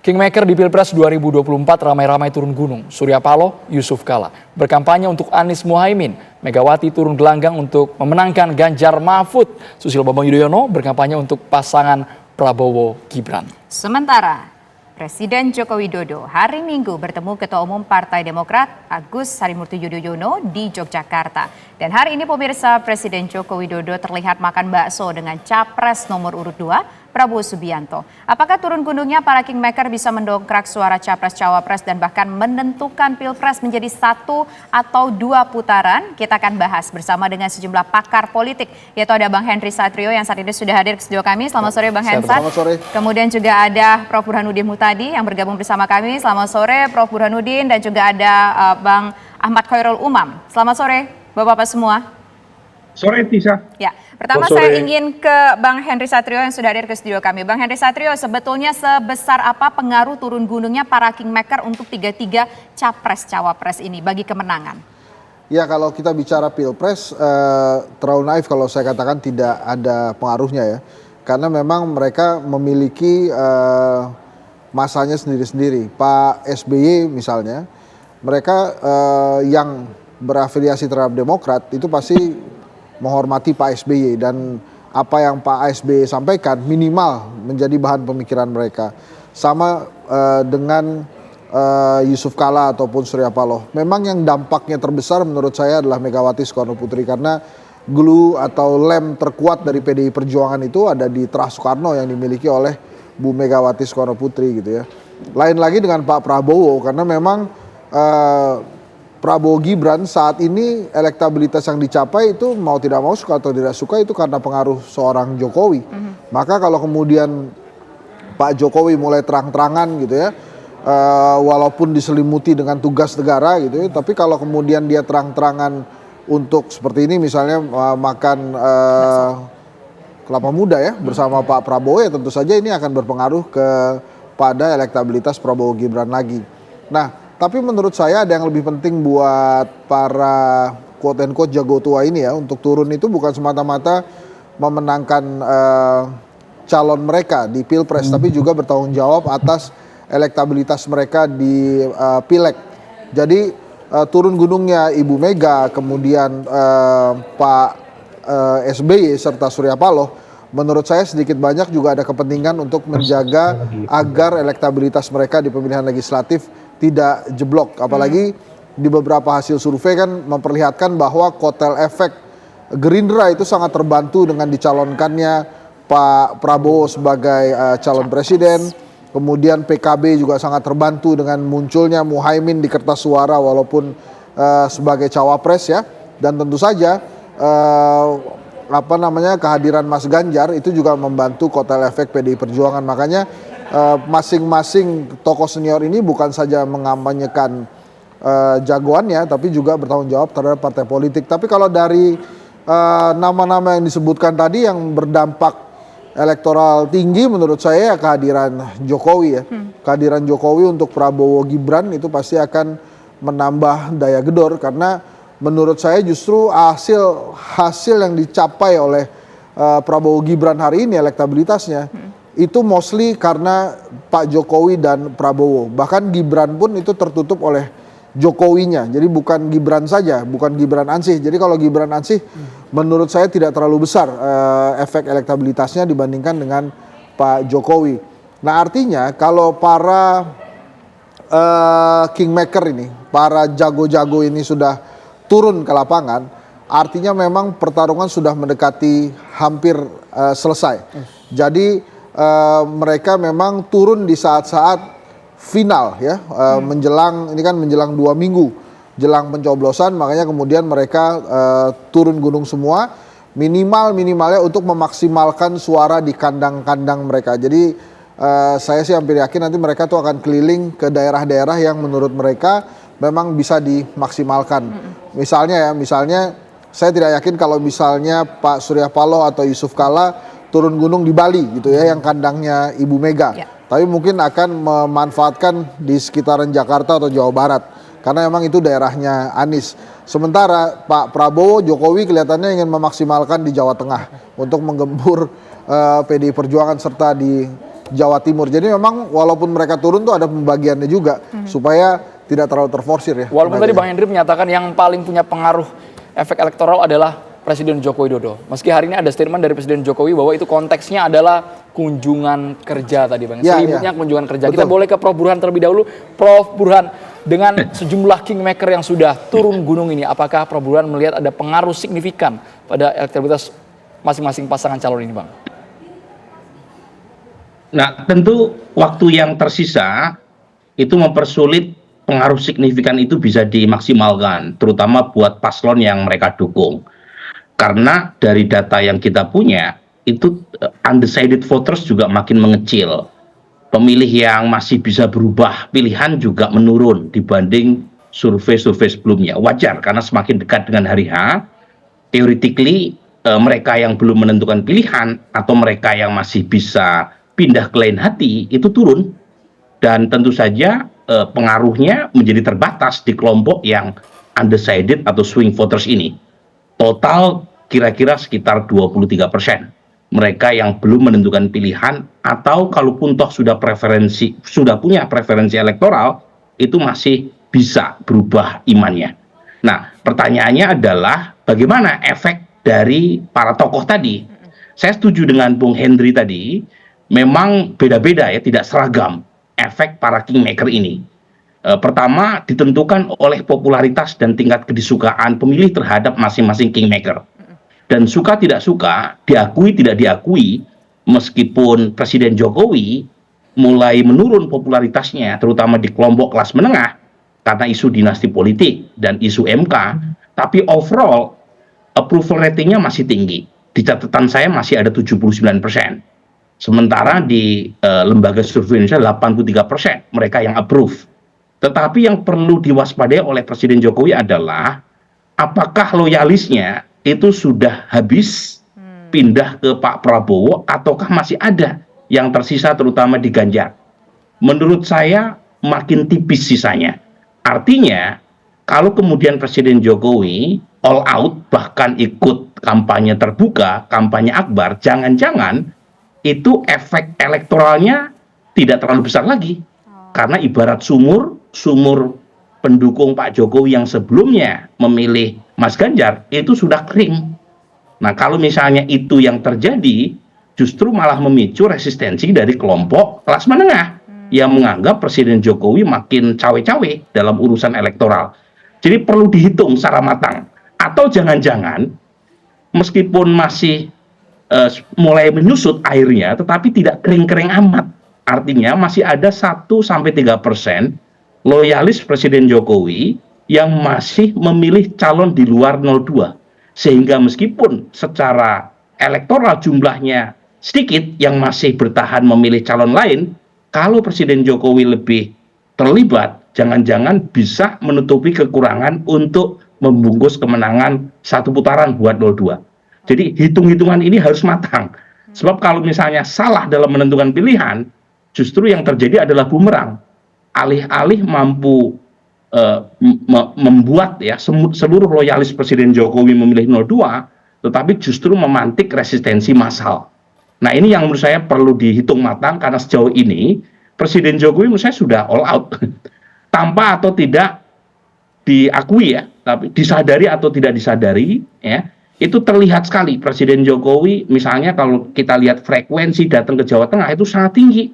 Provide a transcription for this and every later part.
Kingmaker di Pilpres 2024 ramai-ramai turun gunung. Surya Paloh, Yusuf Kala berkampanye untuk Anies Muhaimin. Megawati turun gelanggang untuk memenangkan Ganjar Mahfud. Susilo Bambang Yudhoyono berkampanye untuk pasangan Prabowo Gibran. Sementara Presiden Joko Widodo hari Minggu bertemu Ketua Umum Partai Demokrat Agus Harimurti Yudhoyono di Yogyakarta. Dan hari ini pemirsa, Presiden Joko Widodo terlihat makan bakso dengan capres nomor urut 2 Prabowo Subianto. Apakah turun gunungnya para Kingmaker bisa mendongkrak suara capres-cawapres dan bahkan menentukan Pilpres menjadi 1 atau 2 putaran? Kita akan bahas bersama dengan sejumlah pakar politik, yaitu ada Bang Henry Satrio yang saat ini sudah hadir ke studio kami. Selamat sore Bang Hensat. Selamat sore. Kemudian juga ada Prof. Burhanuddin Muhtadi yang bergabung bersama kami. Selamat sore Prof. Burhanuddin, dan juga ada Bang Ahmad Khairul Umam. Selamat sore Bapak-Bapak semua. Sore Tisa. Ya, pertama saya ingin ke Bang Henry Satrio yang sudah hadir ke studio kami. Bang Henry Satrio, sebetulnya sebesar apa pengaruh turun gunungnya para Kingmaker untuk 3 capres-cawapres ini bagi kemenangan? Ya, kalau kita bicara Pilpres, terlalu naif kalau saya katakan tidak ada pengaruhnya ya. Karena memang mereka memiliki masanya sendiri-sendiri. Pak SBY misalnya, mereka yang berafiliasi terhadap Demokrat itu pasti menghormati Pak SBY, dan apa yang Pak SBY sampaikan minimal menjadi bahan pemikiran mereka. Sama dengan Yusuf Kala ataupun Surya Paloh. Memang yang dampaknya terbesar menurut saya adalah Megawati Soekarno Putri, karena glue atau lem terkuat dari PDI Perjuangan itu ada di Terah Soekarno yang dimiliki oleh Bu Megawati Soekarno Putri gitu ya. Lain lagi dengan Pak Prabowo, karena memang Prabowo Gibran saat ini elektabilitas yang dicapai itu mau tidak mau, suka atau tidak suka, itu karena pengaruh seorang Jokowi. Maka kalau kemudian Pak Jokowi mulai terang-terangan gitu ya, walaupun diselimuti dengan tugas negara gitu ya, tapi kalau kemudian dia terang-terangan untuk seperti ini misalnya makan kelapa muda ya bersama Pak Prabowo, ya tentu saja ini akan berpengaruh kepada elektabilitas Prabowo Gibran lagi. Nah, tapi menurut saya ada yang lebih penting buat para quote and quote jago tua ini ya, untuk turun itu bukan semata-mata memenangkan calon mereka di Pilpres, tapi juga bertanggung jawab atas elektabilitas mereka di Pileg. Jadi turun gunungnya Ibu Mega, kemudian Pak SBY serta Surya Paloh, menurut saya sedikit banyak juga ada kepentingan untuk menjaga agar elektabilitas mereka di pemilihan legislatif tidak jeblok. Apalagi di beberapa hasil survei kan memperlihatkan bahwa kotel efek Gerindra itu sangat terbantu dengan dicalonkannya Pak Prabowo sebagai calon presiden. Kemudian PKB juga sangat terbantu dengan munculnya Muhaimin di kertas suara walaupun sebagai cawapres ya. Dan tentu saja kehadiran Mas Ganjar itu juga membantu kotel efek PDI Perjuangan. Makanya masing-masing tokoh senior ini bukan saja mengampanyekan jagoannya, tapi juga bertanggung jawab terhadap partai politik. Tapi kalau dari nama-nama yang disebutkan tadi yang berdampak elektoral tinggi, menurut saya kehadiran Jokowi ya. Kehadiran Jokowi untuk Prabowo Gibran itu pasti akan menambah daya gedor, karena menurut saya justru hasil yang dicapai oleh Prabowo Gibran hari ini elektabilitasnya itu mostly karena Pak Jokowi dan Prabowo. Bahkan Gibran pun itu tertutup oleh Jokowinya. Jadi bukan Gibran saja, bukan Gibran Ansih. Jadi kalau Gibran Ansih menurut saya tidak terlalu besar efek elektabilitasnya dibandingkan dengan Pak Jokowi. Nah, artinya kalau para Kingmaker ini, para jago-jago ini sudah turun ke lapangan, artinya memang pertarungan sudah mendekati hampir selesai. Jadi mereka memang turun di saat-saat final ya, menjelang 2 minggu jelang pencoblosan, makanya kemudian mereka turun gunung semua, minimalnya untuk memaksimalkan suara di kandang-kandang mereka. Jadi saya sih hampir yakin nanti mereka tuh akan keliling ke daerah-daerah yang menurut mereka memang bisa dimaksimalkan. Misalnya saya tidak yakin kalau misalnya Pak Surya Paloh atau Yusuf Kala turun gunung di Bali gitu ya, yang kandangnya Ibu Mega. Tapi mungkin akan memanfaatkan di sekitaran Jakarta atau Jawa Barat, karena memang itu daerahnya Anies. Sementara Pak Prabowo, Jokowi kelihatannya ingin memaksimalkan di Jawa Tengah untuk menggempur PDI Perjuangan serta di Jawa Timur. Jadi memang walaupun mereka turun tuh ada pembagiannya juga supaya tidak terlalu terforsir ya. Walaupun tadi Bang Hendri menyatakan yang paling punya pengaruh efek elektoral adalah Presiden Joko Widodo. Meski hari ini ada statement dari Presiden Jokowi bahwa itu konteksnya adalah kunjungan kerja tadi Bang. Selimutnya kunjungan kerja. Betul. Kita boleh ke Prof Burhan terlebih dahulu. Prof Burhan, dengan sejumlah kingmaker yang sudah turun gunung ini, apakah Prof Burhan melihat ada pengaruh signifikan pada elektabilitas masing-masing pasangan calon ini Bang? Nah, tentu waktu yang tersisa itu mempersulit pengaruh signifikan itu bisa dimaksimalkan, terutama buat paslon yang mereka dukung. Karena dari data yang kita punya, itu undecided voters juga makin mengecil. Pemilih yang masih bisa berubah pilihan juga menurun dibanding survei-survei sebelumnya. Wajar, karena semakin dekat dengan hari H, theoretically mereka yang belum menentukan pilihan atau mereka yang masih bisa pindah ke lain hati itu turun, dan tentu saja pengaruhnya menjadi terbatas di kelompok yang undecided atau swing voters ini. Total kira-kira sekitar 23% mereka yang belum menentukan pilihan, atau kalaupun toh sudah punya preferensi elektoral, itu masih bisa berubah imannya. Nah, pertanyaannya adalah bagaimana efek dari para tokoh tadi. Saya setuju dengan Bung Hendri tadi, memang beda-beda ya, tidak seragam efek para kingmaker ini. Pertama, ditentukan oleh popularitas dan tingkat kedisukaan pemilih terhadap masing-masing kingmaker. Dan suka tidak suka, diakui tidak diakui, meskipun Presiden Jokowi mulai menurun popularitasnya, terutama di kelompok kelas menengah, karena isu dinasti politik dan isu MK, tapi overall approval ratingnya masih tinggi. Di catatan saya masih ada 79%. Sementara di lembaga survei Indonesia 83% mereka yang approve. Tetapi yang perlu diwaspadai oleh Presiden Jokowi adalah apakah loyalisnya itu sudah habis pindah ke Pak Prabowo, ataukah masih ada yang tersisa terutama di Ganjar. Menurut saya makin tipis sisanya. Artinya kalau kemudian Presiden Jokowi all out, bahkan ikut kampanye terbuka, kampanye akbar, jangan-jangan itu efek elektoralnya tidak terlalu besar lagi. Karena ibarat sumur pendukung Pak Jokowi yang sebelumnya memilih Mas Ganjar itu sudah kering. Nah, kalau misalnya itu yang terjadi, justru malah memicu resistensi dari kelompok kelas menengah yang menganggap Presiden Jokowi makin cawe-cawe dalam urusan elektoral. Jadi perlu dihitung secara matang. Atau jangan-jangan meskipun masih mulai menyusut airnya, tetapi tidak kering-kering amat. Artinya masih ada 1-3% loyalis Presiden Jokowi yang masih memilih calon di luar 02. Sehingga meskipun secara elektoral jumlahnya sedikit yang masih bertahan memilih calon lain, kalau Presiden Jokowi lebih terlibat, jangan-jangan bisa menutupi kekurangan untuk membungkus kemenangan satu putaran buat 02. Jadi hitung-hitungan ini harus matang. Sebab kalau misalnya salah dalam menentukan pilihan, justru yang terjadi adalah bumerang. Alih-alih mampu membuat ya seluruh loyalis Presiden Jokowi memilih 02, tetapi justru memantik resistensi massal. Nah, ini yang menurut saya perlu dihitung matang, karena sejauh ini Presiden Jokowi menurut saya sudah all out. Tanpa atau tidak diakui ya, tapi disadari atau tidak disadari ya, itu terlihat sekali Presiden Jokowi misalnya kalau kita lihat frekuensi datang ke Jawa Tengah itu sangat tinggi.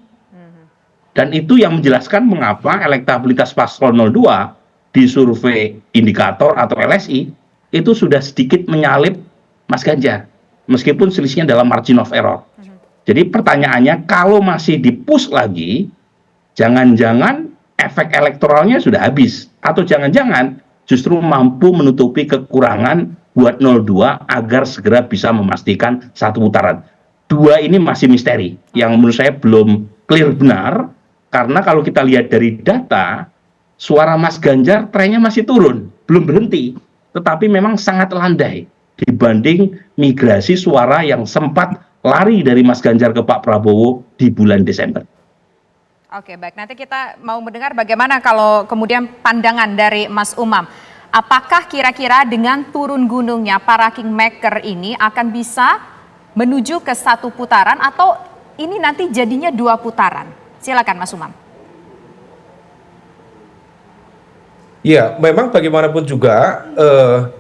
Dan itu yang menjelaskan mengapa elektabilitas paslon 02 di survei indikator atau LSI itu sudah sedikit menyalip Mas Ganjar, meskipun selisihnya dalam margin of error. Jadi pertanyaannya, kalau masih di-push lagi, jangan-jangan efek elektoralnya sudah habis, atau jangan-jangan justru mampu menutupi kekurangan buat 02 agar segera bisa memastikan satu putaran. Dua ini masih misteri, yang menurut saya belum clear benar. Karena kalau kita lihat dari data, suara Mas Ganjar trennya masih turun, belum berhenti, tetapi memang sangat landai dibanding migrasi suara yang sempat lari dari Mas Ganjar ke Pak Prabowo di bulan Desember. Oke, baik. Nanti kita mau mendengar bagaimana kalau kemudian pandangan dari Mas Umam. Apakah kira-kira dengan turun gunungnya para kingmaker ini akan bisa menuju ke satu putaran, atau ini nanti jadinya 2 putaran. Silakan Mas Umam. Ya, memang bagaimanapun juga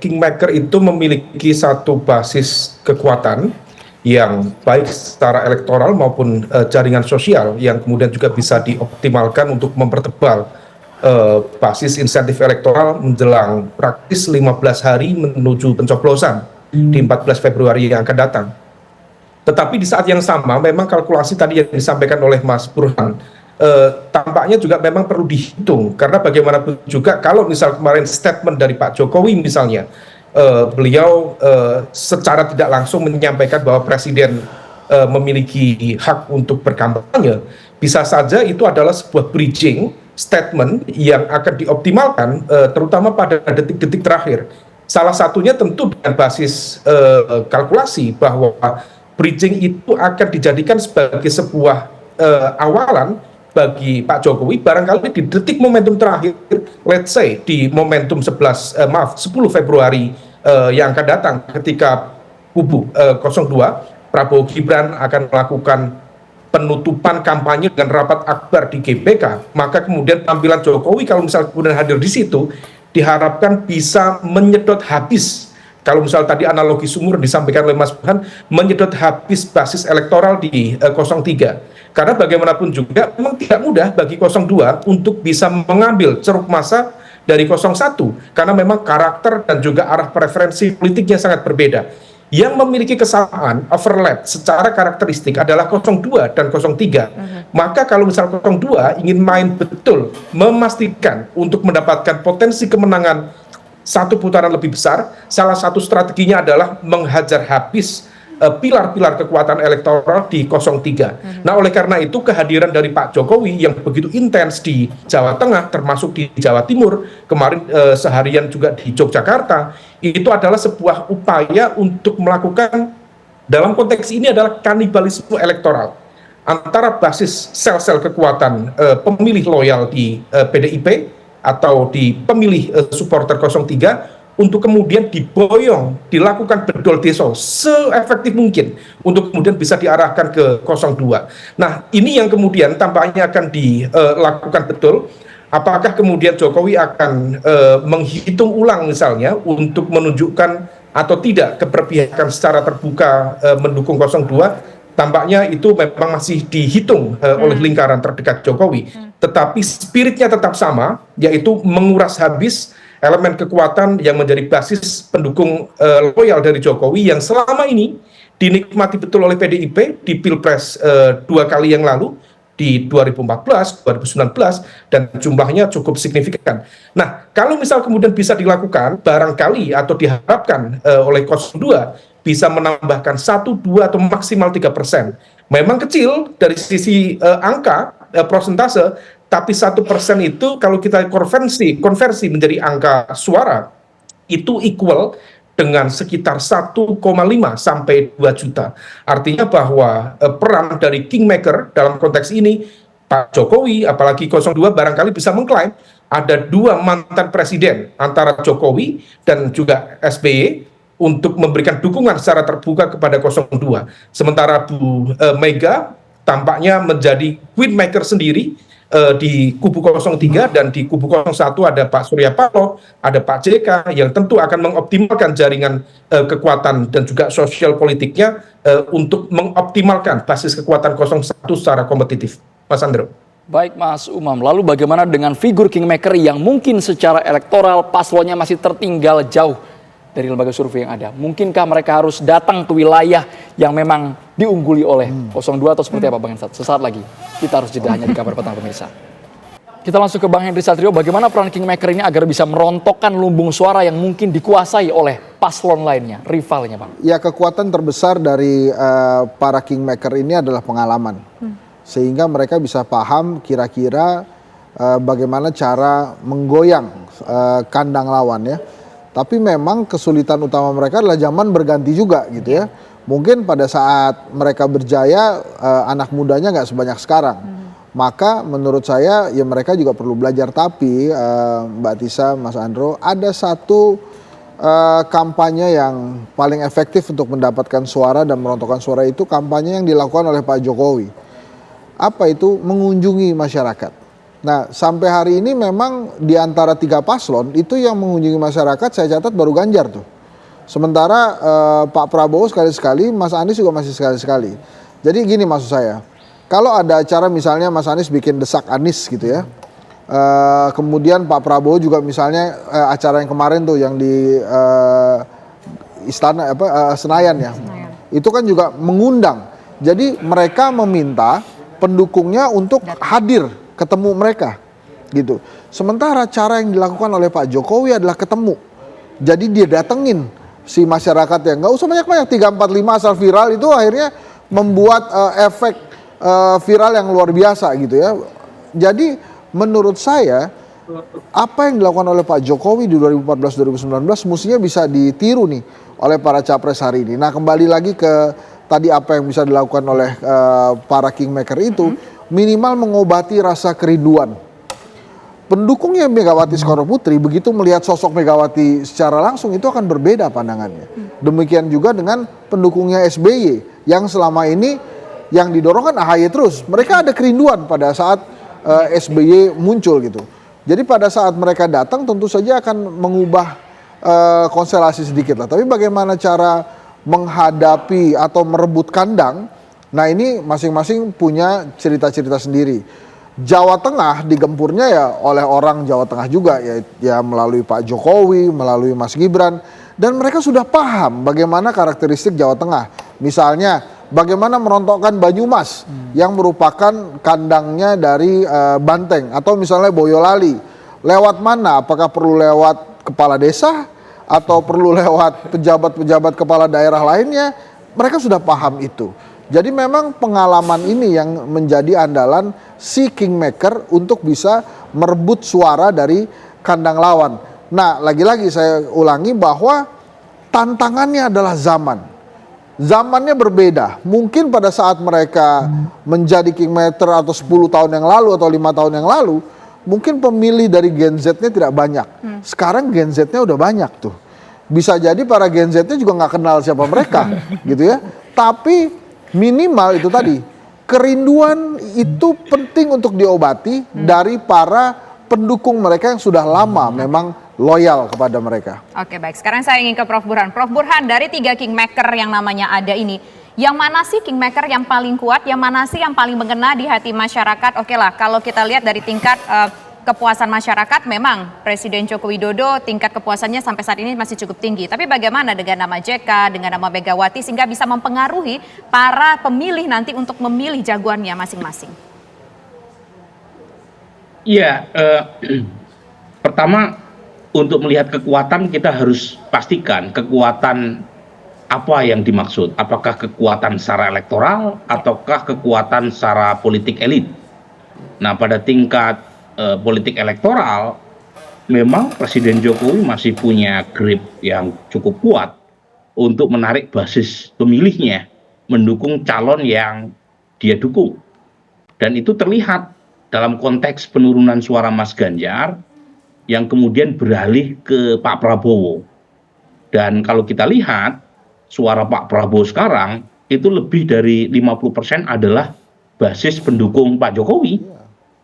Kingmaker itu memiliki satu basis kekuatan yang baik secara elektoral maupun jaringan sosial yang kemudian juga bisa dioptimalkan untuk mempertebal basis insentif elektoral menjelang praktis 15 hari menuju pencoblosan di 14 Februari yang akan datang. Tetapi di saat yang sama memang kalkulasi tadi yang disampaikan oleh Mas Burhan tampaknya juga memang perlu dihitung, karena bagaimanapun juga kalau misal kemarin statement dari Pak Jokowi misalnya beliau secara tidak langsung menyampaikan bahwa Presiden memiliki hak untuk berkampanye, bisa saja itu adalah sebuah bridging statement yang akan dioptimalkan terutama pada detik-detik terakhir. Salah satunya tentu dengan basis kalkulasi bahwa bridging itu akan dijadikan sebagai sebuah awalan bagi Pak Jokowi barangkali di detik momentum terakhir, let's say di momentum 10 Februari yang akan datang ketika kubu 02 Prabowo Gibran akan melakukan penutupan kampanye dengan rapat akbar di GBK, maka kemudian tampilan Jokowi kalau misalnya kemudian hadir di situ diharapkan bisa menyedot habis. Kalau misal tadi analogi sumur disampaikan oleh Mas Burhan, menyedot habis basis elektoral di 03. Karena bagaimanapun juga memang tidak mudah bagi 02 untuk bisa mengambil ceruk massa dari 01. Karena memang karakter dan juga arah preferensi politiknya sangat berbeda. Yang memiliki kesamaan, overlap secara karakteristik adalah 02 dan 03. Maka kalau misal 02 ingin main betul, memastikan untuk mendapatkan potensi kemenangan satu putaran lebih besar, salah satu strateginya adalah menghajar habis pilar-pilar kekuatan elektoral di 03. Nah, oleh karena itu kehadiran dari Pak Jokowi yang begitu intens di Jawa Tengah, termasuk di Jawa Timur, kemarin seharian juga di Yogyakarta, itu adalah sebuah upaya untuk melakukan, dalam konteks ini adalah kanibalisme elektoral antara basis sel-sel kekuatan pemilih loyal di PDIP atau di pemilih supporter 03 untuk kemudian diboyong, dilakukan bedol deso seefektif mungkin untuk kemudian bisa diarahkan ke 02. Nah, ini yang kemudian tampaknya akan dilakukan betul. Apakah kemudian Jokowi akan menghitung ulang misalnya untuk menunjukkan atau tidak keberpihakan secara terbuka mendukung 02? Tampaknya itu memang masih dihitung oleh lingkaran terdekat Jokowi. Tetapi spiritnya tetap sama, yaitu menguras habis elemen kekuatan yang menjadi basis pendukung loyal dari Jokowi yang selama ini dinikmati betul oleh PDIP di Pilpres 2 kali yang lalu, di 2014, 2019, dan jumlahnya cukup signifikan. Nah, kalau misal kemudian bisa dilakukan, barangkali atau diharapkan oleh 02, bisa menambahkan 1, 2, atau maksimal 3%. Memang kecil dari sisi angka, prosentase, tapi 1% itu kalau kita konversi menjadi angka suara, itu equal dengan sekitar 1,5 sampai 2 juta. Artinya bahwa peran dari Kingmaker dalam konteks ini, Pak Jokowi, apalagi 02 barangkali bisa mengklaim ada 2 mantan presiden antara Jokowi dan juga SBY untuk memberikan dukungan secara terbuka kepada 02. Sementara Bu Mega tampaknya menjadi queenmaker sendiri di kubu 03, dan di kubu 01 ada Pak Surya Paloh, ada Pak JK yang tentu akan mengoptimalkan jaringan kekuatan dan juga sosial politiknya untuk mengoptimalkan basis kekuatan 01 secara kompetitif. Mas Andro. Baik Mas Umam, lalu bagaimana dengan figur Kingmaker yang mungkin secara elektoral paslonnya masih tertinggal jauh dari lembaga survei yang ada? Mungkinkah mereka harus datang ke wilayah yang memang diungguli oleh 02 atau seperti apa Bang Hensat? Sesaat lagi kita harus jeda hanya di Kabar Petang pemirsa. Kita langsung ke Bang Henry Satrio, bagaimana peran Kingmaker ini agar bisa merontokkan lumbung suara yang mungkin dikuasai oleh paslon lainnya, rivalnya Bang? Ya, kekuatan terbesar dari para Kingmaker ini adalah pengalaman. Sehingga mereka bisa paham kira-kira bagaimana cara menggoyang kandang lawan ya. Tapi memang kesulitan utama mereka adalah zaman berganti juga gitu ya. Mungkin pada saat mereka berjaya anak mudanya nggak sebanyak sekarang. Maka menurut saya ya mereka juga perlu belajar. Tapi Mbak Tisa, Mas Andro, ada satu kampanye yang paling efektif untuk mendapatkan suara dan merontokkan suara itu kampanye yang dilakukan oleh Pak Jokowi. Apa itu? Mengunjungi masyarakat. Nah, sampai hari ini memang di antara 3 paslon itu yang mengunjungi masyarakat saya catat baru Ganjar tuh. Sementara Pak Prabowo sekali-sekali, Mas Anies juga masih sekali-sekali. Jadi gini maksud saya, kalau ada acara misalnya Mas Anies bikin desak Anies gitu ya, kemudian Pak Prabowo juga misalnya acara yang kemarin tuh yang di istana Senayan ya, itu kan juga mengundang. Jadi mereka meminta pendukungnya untuk hadir ketemu mereka gitu. Sementara cara yang dilakukan oleh Pak Jokowi adalah ketemu. Jadi dia datengin si masyarakat yang nggak usah banyak-banyak 3, 4, 5 asal viral itu akhirnya membuat efek viral yang luar biasa gitu ya. Jadi menurut saya, apa yang dilakukan oleh Pak Jokowi di 2014-2019 mestinya bisa ditiru nih oleh para capres hari ini. Nah, kembali lagi ke tadi apa yang bisa dilakukan oleh para kingmaker itu, minimal mengobati rasa kerinduan. Pendukungnya Megawati Soekarno Putri begitu melihat sosok Megawati secara langsung itu akan berbeda pandangannya. Demikian juga dengan pendukungnya SBY yang selama ini yang didorong kan AHY terus. Mereka ada kerinduan pada saat SBY muncul gitu. Jadi pada saat mereka datang tentu saja akan mengubah konstelasi sedikit lah. Tapi bagaimana cara menghadapi atau merebut kandang, nah ini masing-masing punya cerita-cerita sendiri. Jawa Tengah digempurnya ya oleh orang Jawa Tengah juga ya melalui Pak Jokowi, melalui Mas Gibran, dan mereka sudah paham bagaimana karakteristik Jawa Tengah. Misalnya bagaimana merontokkan Banyumas yang merupakan kandangnya dari Banteng, atau misalnya Boyolali. Lewat mana? Apakah perlu lewat kepala desa atau perlu lewat pejabat-pejabat kepala daerah lainnya? Mereka sudah paham itu. Jadi memang pengalaman ini yang menjadi andalan si kingmaker untuk bisa merebut suara dari kandang lawan. Nah, lagi-lagi saya ulangi bahwa tantangannya adalah zaman. Zamannya berbeda. Mungkin pada saat mereka menjadi kingmaker atau 10 tahun yang lalu atau 5 tahun yang lalu, mungkin pemilih dari Gen Z-nya tidak banyak. Sekarang Gen Z-nya udah banyak tuh. Bisa jadi para Gen Z-nya juga nggak kenal siapa mereka, gitu ya. Tapi minimal itu tadi, kerinduan itu penting untuk diobati dari para pendukung mereka yang sudah lama memang loyal kepada mereka. Oke, baik. Sekarang saya ingin ke Prof. Burhan. Prof. Burhan, dari 3 kingmaker yang namanya ada ini, yang mana sih kingmaker yang paling kuat, yang mana sih yang paling mengena di hati masyarakat? Oke lah, kalau kita lihat dari tingkat kepuasan masyarakat, memang Presiden Joko Widodo tingkat kepuasannya sampai saat ini masih cukup tinggi. Tapi bagaimana dengan nama JK, dengan nama Megawati sehingga bisa mempengaruhi para pemilih nanti untuk memilih jagoannya masing-masing? Iya, pertama untuk melihat kekuatan kita harus pastikan kekuatan apa yang dimaksud. Apakah kekuatan secara elektoral ataukah kekuatan secara politik elit. Nah, pada tingkat politik elektoral, memang Presiden Jokowi masih punya grip yang cukup kuat untuk menarik basis pemilihnya, mendukung calon yang dia dukung. Dan itu terlihat dalam konteks penurunan suara Mas Ganjar yang kemudian beralih ke Pak Prabowo. Dan kalau kita lihat, suara Pak Prabowo sekarang itu lebih dari 50% adalah basis pendukung Pak Jokowi.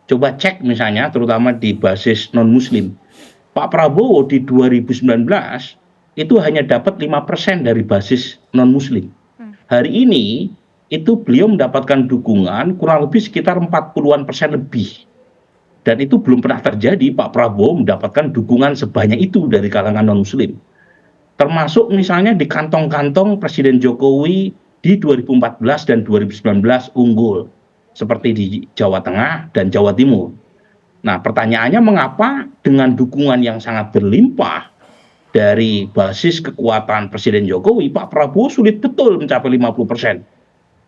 Coba cek misalnya terutama di basis non-muslim. Pak Prabowo di 2019 itu hanya dapat 5% dari basis non-muslim. Hari ini itu beliau mendapatkan dukungan kurang lebih sekitar 40% lebih. Dan itu belum pernah terjadi Pak Prabowo mendapatkan dukungan sebanyak itu dari kalangan non-muslim. Termasuk misalnya di kantong-kantong Presiden Jokowi di 2014 dan 2019 unggul. Seperti di Jawa Tengah dan Jawa Timur. Nah, pertanyaannya mengapa dengan dukungan yang sangat berlimpah dari basis kekuatan Presiden Jokowi, Pak Prabowo sulit betul mencapai 50%.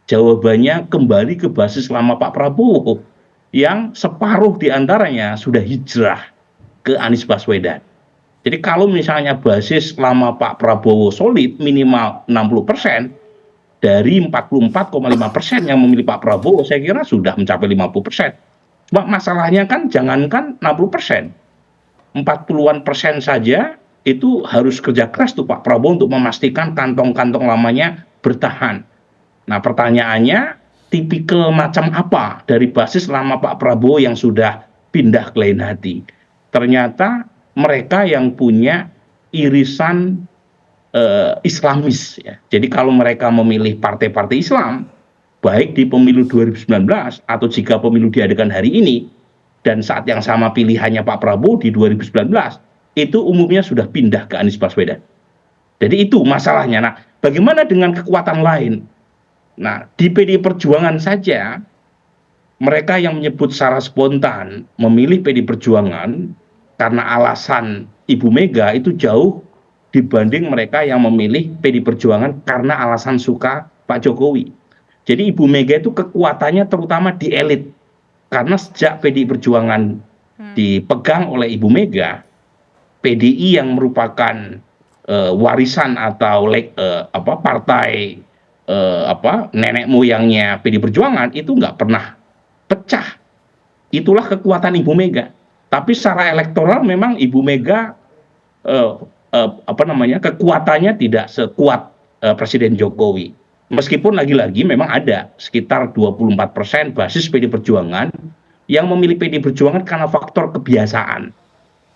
Jawabannya kembali ke basis lama Pak Prabowo yang separuh diantaranya sudah hijrah ke Anies Baswedan. Jadi kalau misalnya basis lama Pak Prabowo solid minimal 60%, dari 44,5% yang memilih Pak Prabowo, saya kira sudah mencapai 50%. Cuma masalahnya kan jangankan 60%, 40-an persen saja itu harus kerja keras tuh Pak Prabowo untuk memastikan kantong-kantong lamanya bertahan. Nah, pertanyaannya, tipikal macam apa dari basis lama Pak Prabowo yang sudah pindah ke lain hati? Ternyata mereka yang punya irisan Islamis, ya. Jadi kalau mereka memilih partai-partai Islam, baik di pemilu 2019 atau jika pemilu diadakan hari ini, dan saat yang sama pilihannya Pak Prabowo di 2019, itu umumnya sudah pindah ke Anies Baswedan. Jadi itu masalahnya. Nah, bagaimana dengan kekuatan lain? Nah, di PDI Perjuangan saja, mereka yang menyebut secara spontan memilih PDI Perjuangan karena alasan Ibu Mega itu jauh dibanding mereka yang memilih PDI Perjuangan karena alasan suka Pak Jokowi. Jadi Ibu Mega itu kekuatannya terutama di elit. Karena sejak PDI Perjuangan dipegang oleh Ibu Mega, PDI yang merupakan warisan atau partai nenek moyangnya PDI Perjuangan itu nggak pernah pecah. Itulah kekuatan Ibu Mega. Tapi secara elektoral memang Ibu Mega kekuatannya tidak sekuat Presiden Jokowi. Meskipun lagi-lagi memang ada sekitar 24% basis PDI Perjuangan yang memilih PDI Perjuangan karena faktor kebiasaan.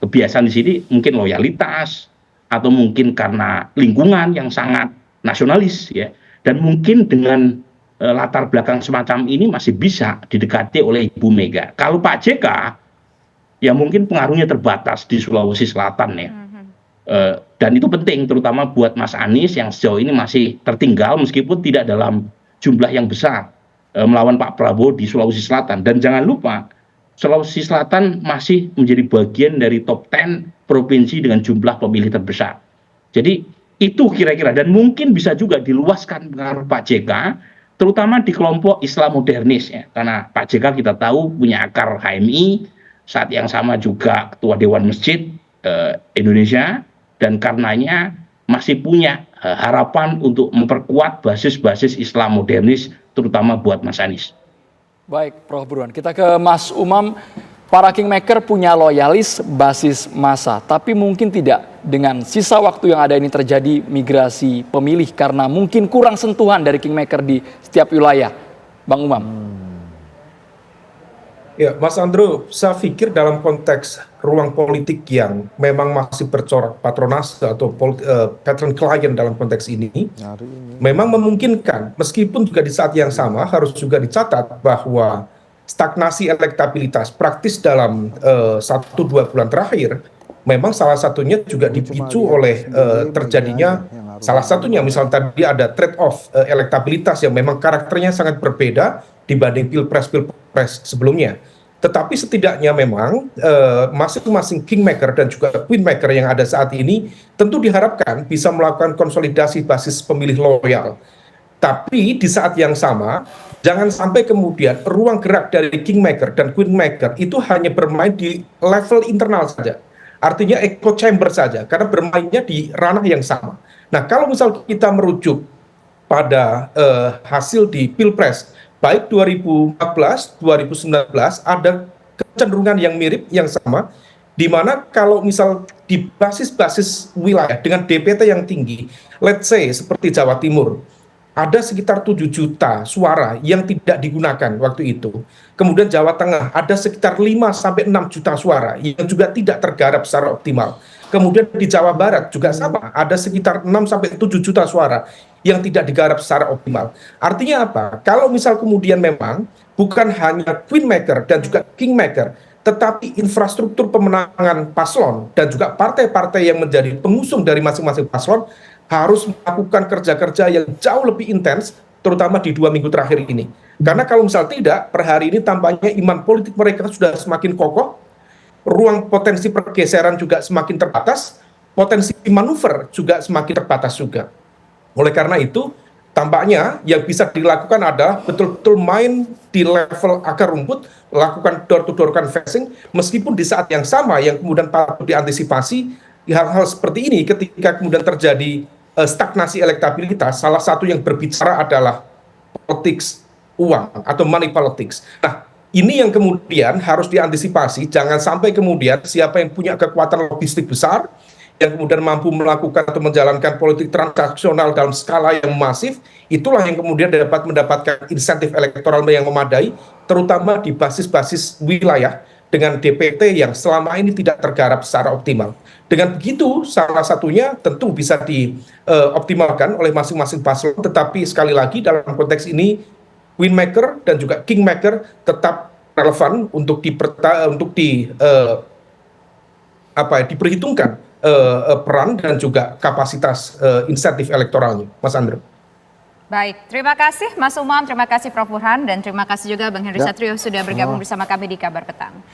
Kebiasaan di sini mungkin loyalitas atau mungkin karena lingkungan yang sangat nasionalis, ya. Dan mungkin dengan latar belakang semacam ini masih bisa didekati oleh Ibu Mega. Kalau Pak JK ya mungkin pengaruhnya terbatas di Sulawesi Selatan, ya. Dan itu penting terutama buat Mas Anies yang sejauh ini masih tertinggal meskipun tidak dalam jumlah yang besar melawan Pak Prabowo di Sulawesi Selatan. Dan jangan lupa Sulawesi Selatan masih menjadi bagian dari top 10 provinsi dengan jumlah pemilih terbesar. Jadi itu kira-kira, dan mungkin bisa juga diluaskan pengaruh Pak JK terutama di kelompok Islam modernis, ya. Karena Pak JK kita tahu punya akar HMI, saat yang sama juga Ketua Dewan Masjid Indonesia, dan karenanya masih punya harapan untuk memperkuat basis-basis Islam modernis terutama buat Mas Anies. Baik, Prof. Burhan. Kita ke Mas Umam. Para kingmaker punya loyalis basis massa, tapi mungkin tidak dengan sisa waktu yang ada ini terjadi migrasi pemilih karena mungkin kurang sentuhan dari kingmaker di setiap wilayah. Bang Umam. Ya, Mas Andrew, saya pikir dalam konteks ruang politik yang memang masih bercorak patronase atau patron klien dalam konteks ini, memang memungkinkan, meskipun juga di saat yang sama harus juga dicatat bahwa stagnasi elektabilitas praktis dalam 1-2 bulan terakhir, memang salah satunya juga dipicu oleh terjadinya, salah satunya misalnya tadi ada trade-off elektabilitas yang memang karakternya sangat berbeda dibanding pilpres sebelumnya. Tetapi setidaknya memang masing-masing kingmaker dan juga queenmaker yang ada saat ini tentu diharapkan bisa melakukan konsolidasi basis pemilih loyal. Tapi di saat yang sama, jangan sampai kemudian ruang gerak dari kingmaker dan queenmaker itu hanya bermain di level internal saja. Artinya echo chamber saja, karena bermainnya di ranah yang sama. Nah, kalau misal kita merujuk pada hasil di Pilpres, baik 2014, 2019, ada kecenderungan yang mirip, yang sama, di mana kalau misal di basis-basis wilayah dengan DPT yang tinggi, let's say seperti Jawa Timur, ada sekitar 7 juta suara yang tidak digunakan waktu itu. Kemudian Jawa Tengah ada sekitar 5-6 juta suara yang juga tidak tergarap secara optimal. Kemudian di Jawa Barat juga sama, ada sekitar 6-7 juta suara yang tidak digarap secara optimal. Artinya apa? Kalau misal kemudian memang bukan hanya queenmaker dan juga kingmaker, tetapi infrastruktur pemenangan paslon dan juga partai-partai yang menjadi pengusung dari masing-masing paslon harus melakukan kerja-kerja yang jauh lebih intens, terutama di 2 minggu terakhir ini. Karena kalau misal tidak, per hari ini tampaknya iman politik mereka sudah semakin kokoh, ruang potensi pergeseran juga semakin terbatas, potensi manuver juga semakin terbatas juga. Oleh karena itu, tampaknya yang bisa dilakukan adalah betul-betul main di level akar rumput, lakukan door-to-door canvassing, meskipun di saat yang sama yang kemudian patut diantisipasi, hal-hal seperti ini ketika kemudian terjadi stagnasi elektabilitas, salah satu yang berbicara adalah politics uang atau money politics. Nah, ini yang kemudian harus diantisipasi, jangan sampai kemudian siapa yang punya kekuatan logistik besar, yang kemudian mampu melakukan atau menjalankan politik transaksional dalam skala yang masif, itulah yang kemudian dapat mendapatkan insentif elektoral yang memadai, terutama di basis-basis wilayah dengan DPT yang selama ini tidak tergarap secara optimal. Dengan begitu, salah satunya tentu bisa dioptimalkan oleh masing-masing paslon, tetapi sekali lagi dalam konteks ini, Queenmaker dan juga Kingmaker tetap relevan untuk diperhitungkan peran dan juga kapasitas insentif elektoralnya, Mas Andre. Baik, terima kasih Mas Umam, terima kasih Prof. Burhan, dan terima kasih juga Bang Henry Ya. Satrio sudah bergabung bersama kami di Kabar Petang.